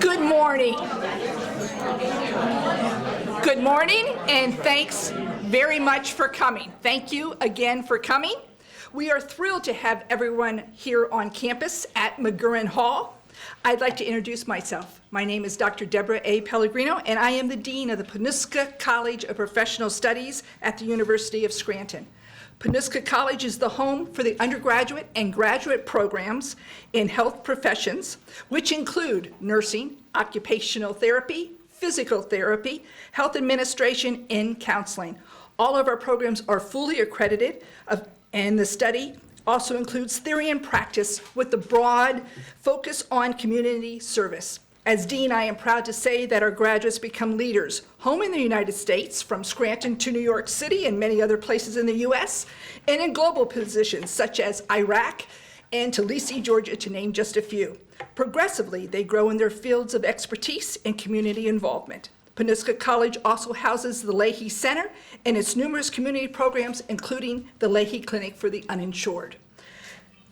Good morning. Good morning, and thanks very much for coming. Thank you again for coming. We are thrilled to have everyone here on campus at McGurran Hall. I'd like to introduce myself. My name is Dr. Deborah A. Pellegrino, and I am the Dean of the Panuska College of Professional Studies at the University of Scranton. Panuska College is the home for the undergraduate and graduate programs in health professions, which include nursing, occupational therapy, physical therapy, health administration, and counseling. All of our programs are fully accredited, and the study also includes theory and practice with a broad focus on community service. As Dean, I am proud to say that our graduates become leaders home in the United States, from Scranton to New York City and many other places in the U.S., and in global positions such as Iraq and Tbilisi, Georgia, to name just a few. Progressively, they grow in their fields of expertise and community involvement. Panuska College also houses the Leahy Center and its numerous community programs, including the Leahy Clinic for the Uninsured.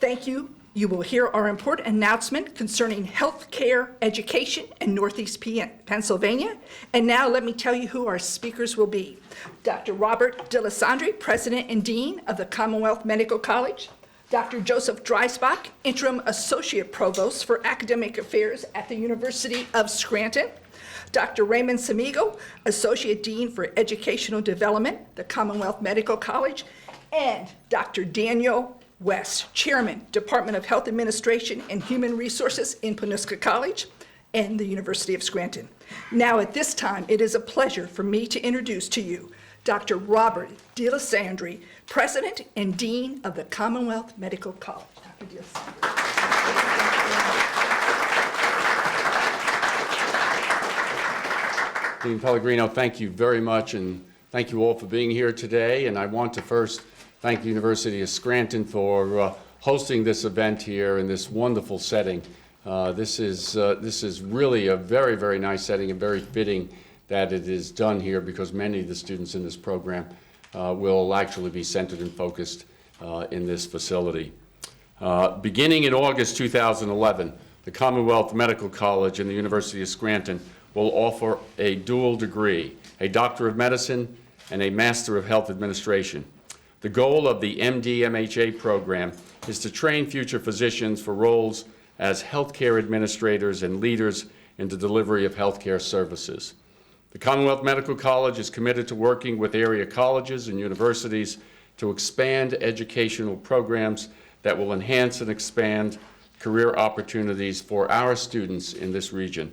Thank you. You will hear our important announcement concerning healthcare education in Northeast Pennsylvania. And now let me tell you who our speakers will be. Dr. Robert D'Alessandri, President and Dean of the Commonwealth Medical College. Dr. Joseph Dreisbach, Interim Associate Provost for Academic Affairs at the University of Scranton. Dr. Raymond Samigo, Associate Dean for Educational Development, the Commonwealth Medical College. And Dr. Daniel West, Chairman, Department of Health Administration and Human Resources in Panuska College and the University of Scranton. Now at this time, it is a pleasure for me to introduce to you Dr. Robert D'Alessandri, President and Dean of the Commonwealth Medical College. Dr. D'Alessandri. Dean Pellegrino, thank you very much, and thank you all for being here today. And I want to first thank the University of Scranton for hosting this event here in this wonderful setting. This is really a very, very nice setting, and very fitting that it is done here, because many of the students in this program will actually be centered and focused in this facility. Beginning in August 2011, the Commonwealth Medical College and the University of Scranton will offer a dual degree, a Doctor of Medicine and a Master of Health Administration. The goal of the MD MHA program is to train future physicians for roles as healthcare administrators and leaders in the delivery of healthcare services. The Commonwealth Medical College is committed to working with area colleges and universities to expand educational programs that will enhance and expand career opportunities for our students in this region.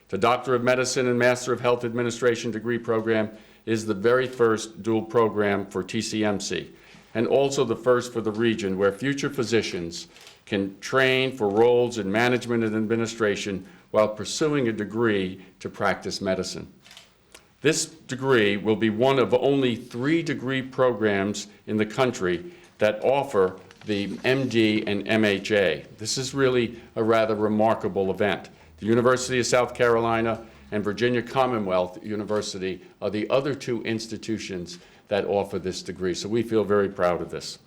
The Doctor of Medicine and Master of Health Administration degree program is the very first dual program for TCMC, and also the first for the region, where future physicians can train for roles in management and administration while pursuing a degree to practice medicine. This degree will be one of only 3 degree programs in the country that offer the MD and MHA. This is really a rather remarkable event. The University of South Carolina and Virginia Commonwealth University are the other 2 institutions that offer this degree, so we feel very proud of this.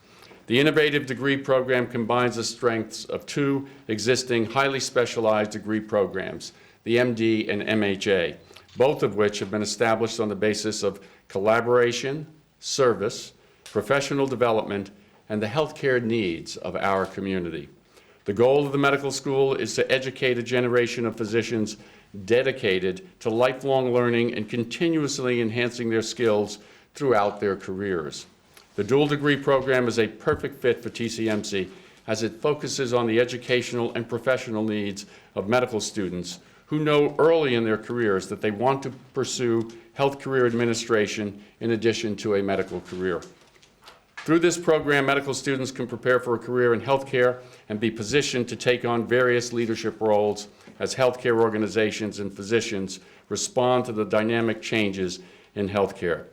The innovative degree program combines the strengths of 2 existing highly specialized degree programs, the MD and MHA, both of which have been established on the basis of collaboration, service, professional development, and the healthcare needs of our community. The goal of the medical school is to educate a generation of physicians dedicated to lifelong learning and continuously enhancing their skills throughout their careers. The dual degree program is a perfect fit for TCMC, as it focuses on the educational and professional needs of medical students who know early in their careers that they want to pursue health career administration in addition to a medical career. Through this program, medical students can prepare for a career in healthcare and be positioned to take on various leadership roles as healthcare organizations and physicians respond to the dynamic changes in healthcare.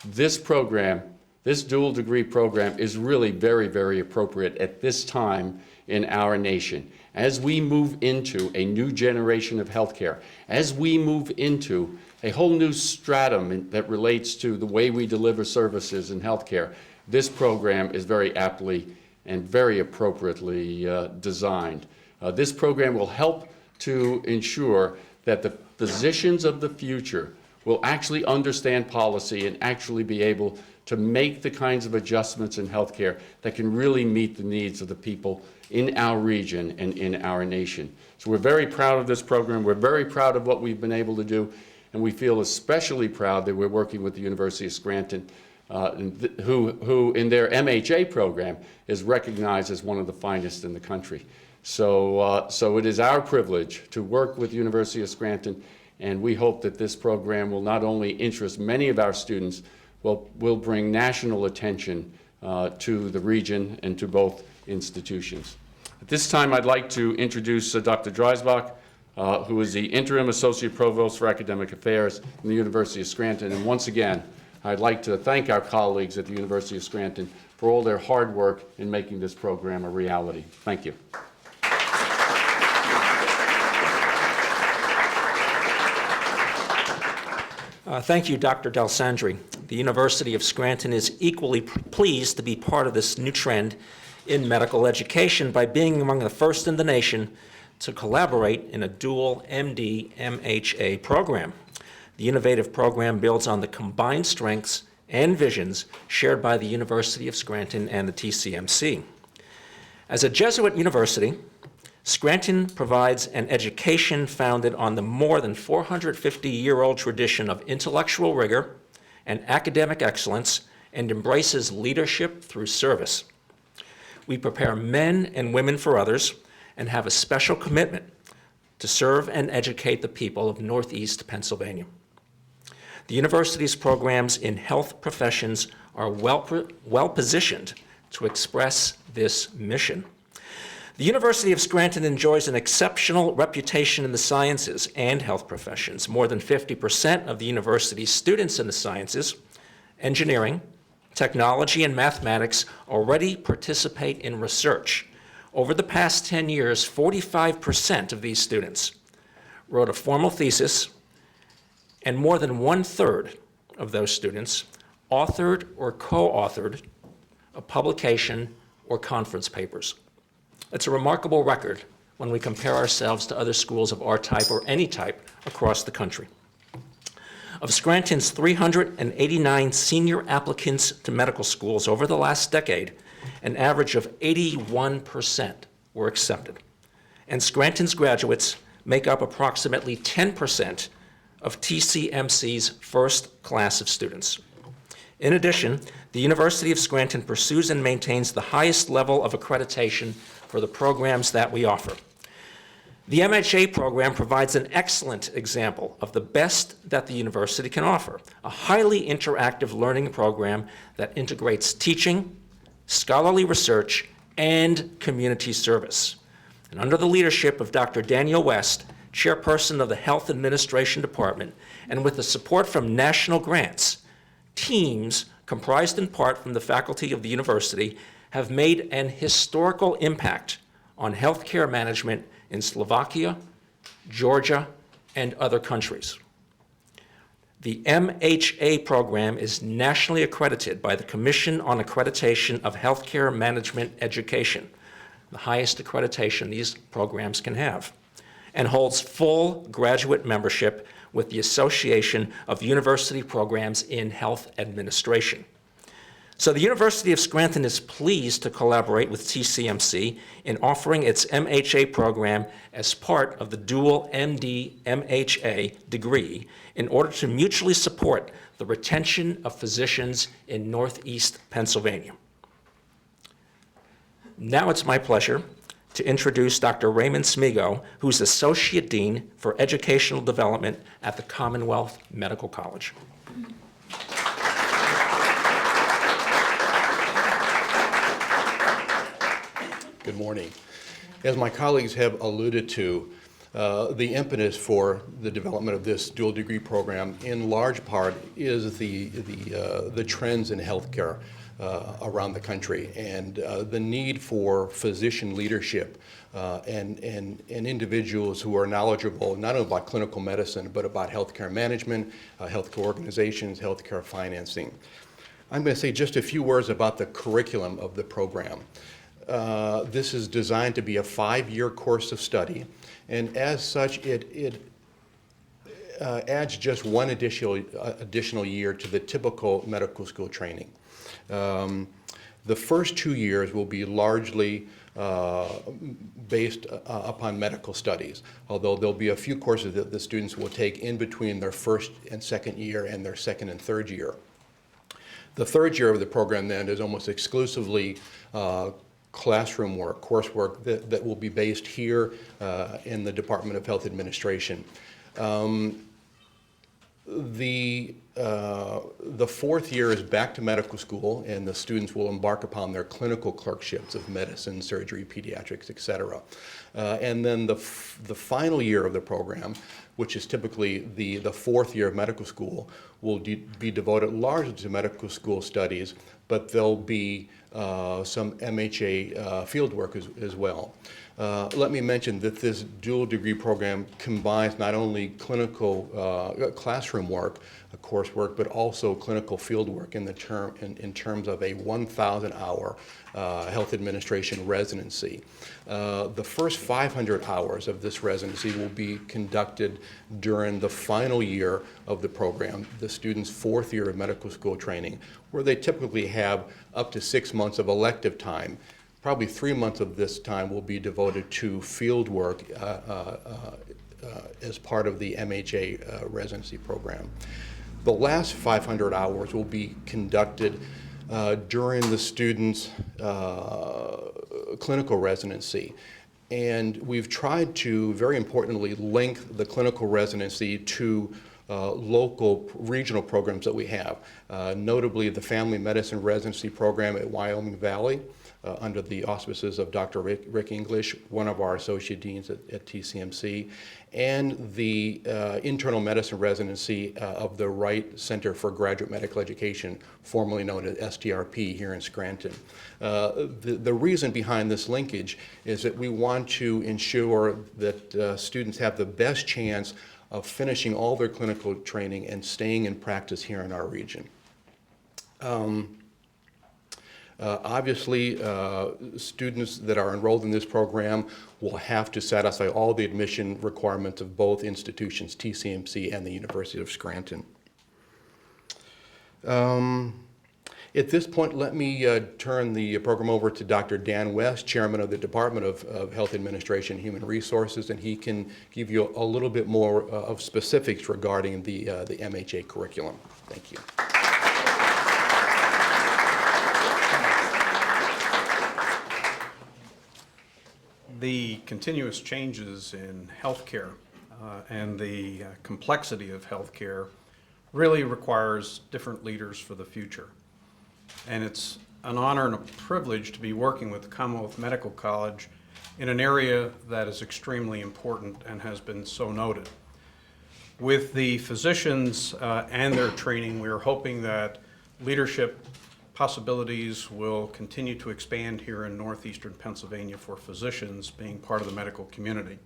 This program, this dual degree program, is really very, very appropriate at this time in our nation. As we move into a new generation of healthcare, as we move into a whole new stratum that relates to the way we deliver services in healthcare, this program is very aptly and very appropriately designed. This program will help to ensure that the physicians of the future will actually understand policy and actually be able to make the kinds of adjustments in healthcare that can really meet the needs of the people in our region and in our nation. So we're very proud of this program. We're very proud of what we've been able to do, and we feel especially proud that we're working with the University of Scranton, who in their MHA program is recognized as one of the finest in the country. So it is our privilege to work with the University of Scranton, and we hope that this program will not only interest many of our students, will bring national attention to the region and to both institutions. At this time, I'd like to introduce Dr. Dreisbach, who is the Interim Associate Provost for Academic Affairs in the University of Scranton. And once again, I'd like to thank our colleagues at the University of Scranton for all their hard work in making this program a reality. Thank you. Thank you, Dr. D'Alessandri. The University of Scranton is equally pleased to be part of this new trend in medical education by being among the first in the nation to collaborate in a dual MD-MHA program. The innovative program builds on the combined strengths and visions shared by the University of Scranton and the TCMC. As a Jesuit university, Scranton provides an education founded on the more than 450-year-old tradition of intellectual rigor and academic excellence and embraces leadership through service. We prepare men and women for others and have a special commitment to serve and educate the people of Northeast Pennsylvania. The university's programs in health professions are well positioned to express this mission. The University of Scranton enjoys an exceptional reputation in the sciences and health professions. More than 50% of the university's students in the sciences, engineering, technology, and mathematics already participate in research. Over the past 10 years, 45% of these students wrote a formal thesis, and more than 1/3 of those students authored or co-authored a publication or conference papers. It's a remarkable record when we compare ourselves to other schools of our type or any type across the country. Of Scranton's 389 senior applicants to medical schools over the last decade, an average of 81% were accepted. And Scranton's graduates make up approximately 10% of TCMC's first class of students. In addition, the University of Scranton pursues and maintains the highest level of accreditation for the programs that we offer. The MHA program provides an excellent example of the best that the university can offer, a highly interactive learning program that integrates teaching, scholarly research, and community service. And under the leadership of Dr. Daniel West, chairperson of the Health Administration Department, and with the support from national grants, teams comprised in part from the faculty of the university have made an historical impact on healthcare management in Slovakia, Georgia, and other countries. The MHA program is nationally accredited by the Commission on Accreditation of Healthcare Management Education, the highest accreditation these programs can have, and holds full graduate membership with the Association of University Programs in Health Administration. So the University of Scranton is pleased to collaborate with TCMC in offering its MHA program as part of the dual MD-MHA degree in order to mutually support the retention of physicians in Northeast Pennsylvania. Now it's my pleasure to introduce Dr. Raymond Smigo, who's Associate Dean for Educational Development at the Commonwealth Medical College. Good morning. As my colleagues have alluded to, the impetus for the development of this dual degree program in large part is the trends in healthcare around the country and the need for physician leadership and individuals who are knowledgeable not only about clinical medicine but about healthcare management, healthcare organizations, healthcare financing. I'm going to say just a few words about the curriculum of the program. This is designed to be a 5-year course of study, and as such, it adds just one additional year to the typical medical school training. The first 2 years will be largely based upon medical studies, although there'll be a few courses that the students will take in between their first and second year and their second and third year. The third year of the program then is almost exclusively classroom work, coursework that will be based here in the Department of Health Administration. The fourth year is back to medical school, and the students will embark upon their clinical clerkships of medicine, surgery, pediatrics, et cetera. And then the final year of the program, which is typically the fourth year of medical school, will be devoted largely to medical school studies, but there'll be some MHA field work as well. Let me mention that this dual degree program combines not only clinical classroom work, coursework, but also clinical field work in terms of a 1,000-hour health administration residency. The first 500 hours of this residency will be conducted during the final year of the program, the students' fourth year of medical school training, where they typically have up to 6 months of elective time. Probably 3 months of this time will be devoted to field work as part of the MHA residency program. The last 500 hours will be conducted during the students' clinical residency. And we've tried to, very importantly, link the clinical residency to local regional programs that we have, notably the Family Medicine Residency Program at Wyoming Valley, under the auspices of Dr. Rick English, one of our associate deans at TCMC, and the internal medicine residency of the Wright Center for Graduate Medical Education, formerly known as STRP here in Scranton. The reason behind this linkage is that we want to ensure that students have the best chance of finishing all their clinical training and staying in practice here in our region. Obviously, students that are enrolled in this program will have to satisfy all the admission requirements of both institutions, TCMC and the University of Scranton. At this point, let me turn the program over to Dr. Dan West, Chairman of the Department of Health Administration and Human Resources, and he can give you a little bit more of specifics regarding the MHA curriculum. Thank you. The continuous changes in healthcare and the complexity of healthcare really requires different leaders for the future. And it's an honor and a privilege to be working with the Commonwealth Medical College in an area that is extremely important and has been so noted. With the physicians and their training, we are hoping that leadership possibilities will continue to expand here in northeastern Pennsylvania for physicians being part of the medical community.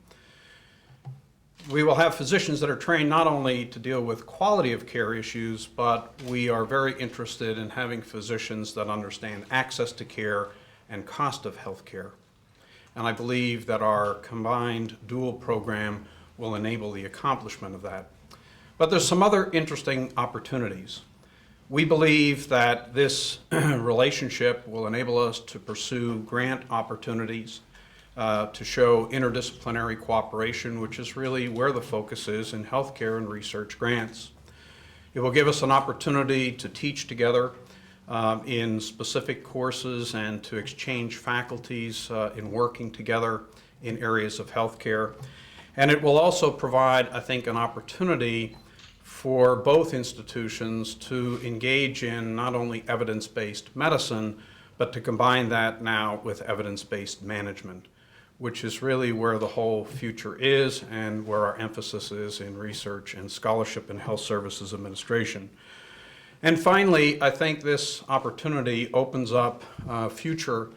We will have physicians that are trained not only to deal with quality of care issues, but we are very interested in having physicians that understand access to care and cost of health care. And I believe that our combined dual program will enable the accomplishment of that. But there's some other interesting opportunities. We believe that this relationship will enable us to pursue grant opportunities to show interdisciplinary cooperation, which is really where the focus is in healthcare and research grants. It will give us an opportunity to teach together in specific courses and to exchange faculties in working together in areas of healthcare. And it will also provide, I think, an opportunity for both institutions to engage in not only evidence-based medicine, but to combine that now with evidence-based management, which is really where the whole future is and where our emphasis is in research and scholarship in health services administration. And finally, I think this opportunity opens up future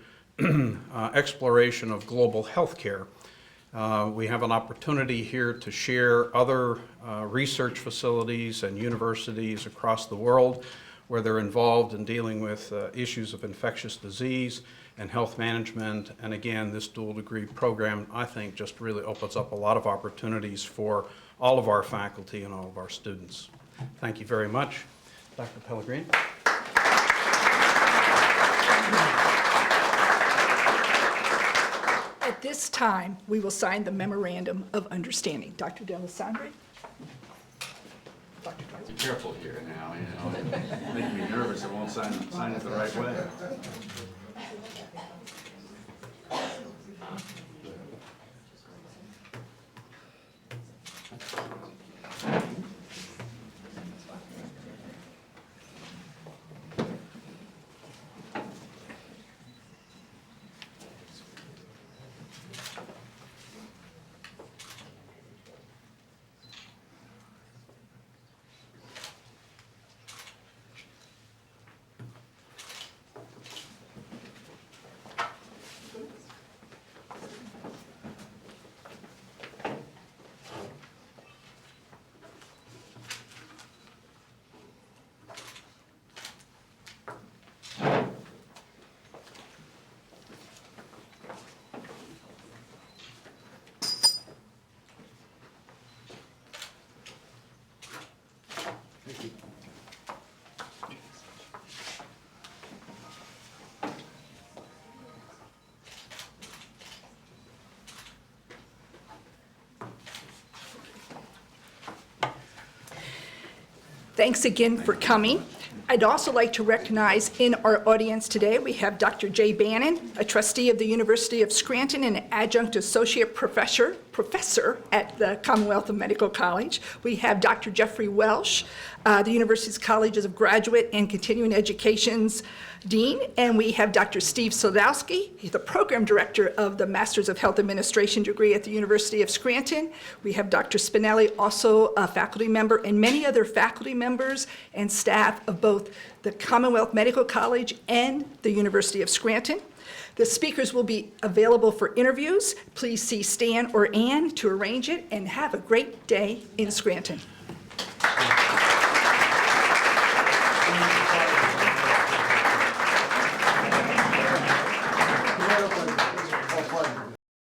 exploration of global healthcare. We have an opportunity here to share other research facilities and universities across the world where they're involved in dealing with issues of infectious disease, and health management. And again, this dual degree program, I think, just really opens up a lot of opportunities for all of our faculty and all of our students. Thank you very much. Dr. Pellegrini. At this time, we will sign the memorandum of understanding. Dr. D'Alessandri? Dr. Be careful here now, you know. Make me nervous, I won't sign it the right way. Thanks again for coming. I'd also like to recognize in our audience today, we have Dr. Jay Bannon, a trustee of the University of Scranton and an adjunct associate professor at the Commonwealth of Medical College. We have Dr. Jeffrey Welsh, the University's Colleges of Graduate and Continuing Education's Dean, and we have Dr. Steve Soldowski. He's the program director of the Masters of Health Administration degree at the University of Scranton. We have Dr. Spinelli, also a faculty member, and many other faculty members and staff of both the Commonwealth Medical College and the University of Scranton. The speakers will be available for interviews. Please see Stan or Ann to arrange it, and have a great day in Scranton.